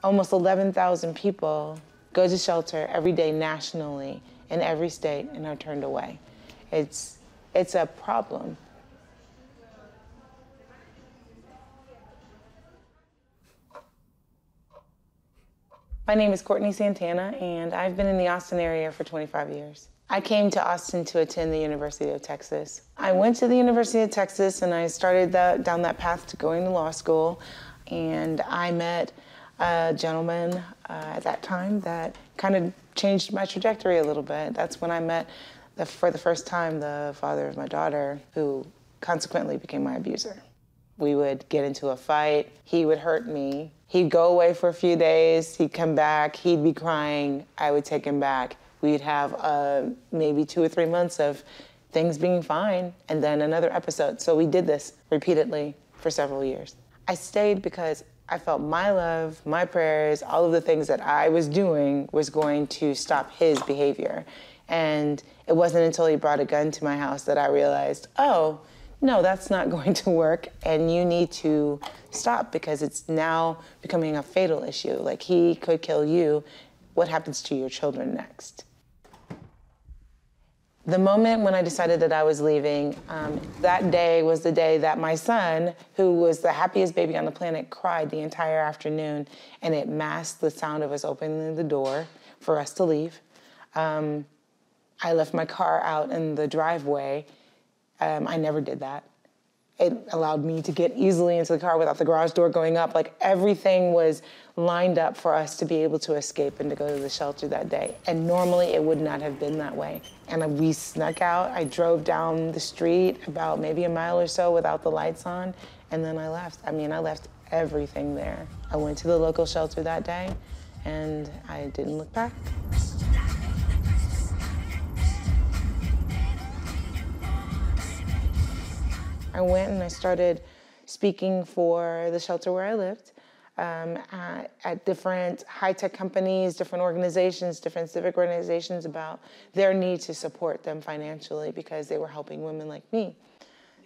Almost 11,000 people go to shelter every day nationally in every state and are turned away. It's a problem. My name is Courtney Santana, and I've been in the Austin area for 25 years. I came to Austin to attend the University of Texas. I went to the University of Texas and I started down that path to going to law school, and I met a gentleman at that time that kind of changed my trajectory a little bit. That's when I met, for the first time, the father of my daughter, who consequently became my abuser. We would get into a fight, he would hurt me, he'd go away for a few days, he'd come back, he'd be crying, I would take him back. We'd have maybe 2 or 3 months of things being fine, and then another episode. So we did this repeatedly for several years. I stayed because I felt my love, my prayers, all of the things that I was doing was going to stop his behavior. And it wasn't until he brought a gun to my house that I realized, oh, no, that's not going to work, and you need to stop because it's now becoming a fatal issue. Like, he could kill you. What happens to your children next? The moment when I decided that I was leaving, that day was the day that my son, who was the happiest baby on the planet, cried the entire afternoon, and it masked the sound of us opening the door for us to leave. I left my car out in the driveway. I never did that. It allowed me to get easily into the car without the garage door going up. Like, everything was lined up for us to be able to escape and to go to the shelter that day. And normally it would not have been that way. And we snuck out. I drove down the street about maybe a mile or so without the lights on, and then I left. I mean, I left everything there. I went to the local shelter that day, and I didn't look back. I went and I started speaking for the shelter where I lived at different high-tech companies, different organizations, different civic organizations about their need to support them financially because they were helping women like me.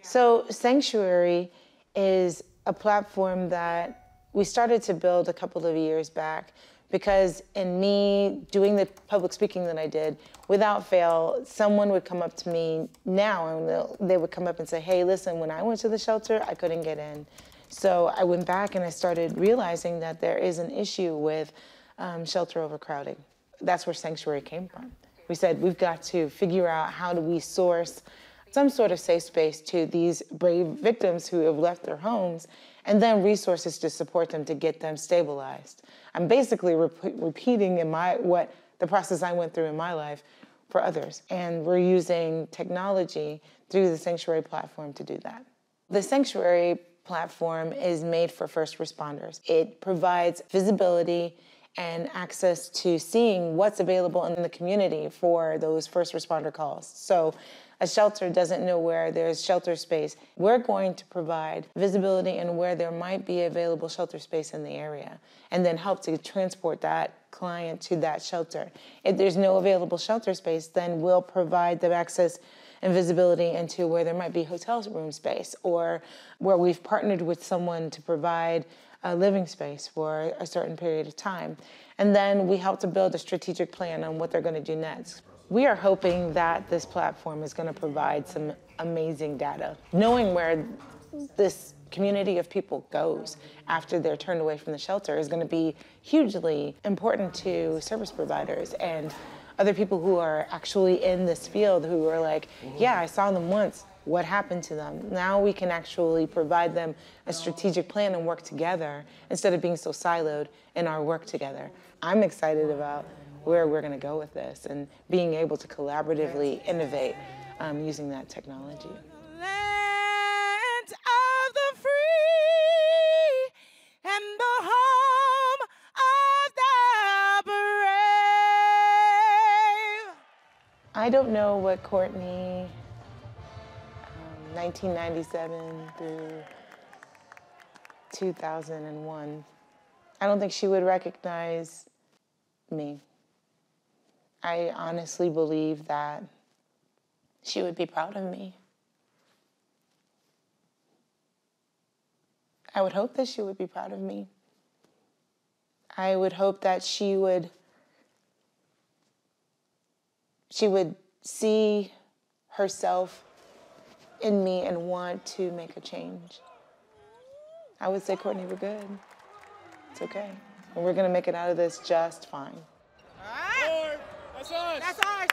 So Sanctuary is a platform that we started to build a couple of years back because in me doing the public speaking that I did, without fail, someone would come up to me now and they would come up and say, hey, listen, when I went to the shelter, I couldn't get in. So I went back and I started realizing that there is an issue with shelter overcrowding. That's where Sanctuary came from. We said, we've got to figure out how do we source some sort of safe space to these brave victims who have left their homes, and then resources to support them to get them stabilized. I'm basically repeating what the process I went through in my life for others. And we're using technology through the Sanctuary platform to do that. The Sanctuary platform is made for first responders. It provides visibility and access to seeing what's available in the community for those first responder calls. So a shelter doesn't know where there's shelter space. We're going to provide visibility in where there might be available shelter space in the area, and then help to transport that client to that shelter. If there's no available shelter space, then we'll provide them access and visibility into where there might be hotel room space, or where we've partnered with someone to provide a living space for a certain period of time. And then we help to build a strategic plan on what they're going to do next. We are hoping that this platform is going to provide some amazing data. Knowing where this community of people goes after they're turned away from the shelter is going to be hugely important to service providers and other people who are actually in this field who are like, yeah, I saw them once. What happened to them? Now we can actually provide them a strategic plan and work together instead of being so siloed in our work together. I'm excited about where we're going to go with this and being able to collaboratively innovate using that technology. Land of the free and the home of the brave. I don't know what Courtney 1997 through 2001, I don't think she would recognize me. I honestly believe that she would be proud of me. I would hope that she would be proud of me. I would hope that she would see herself in me and want to make a change. I would say, Courtney, we're good. It's okay. And we're gonna make it out of this just fine. All right. That's ours. That's ours.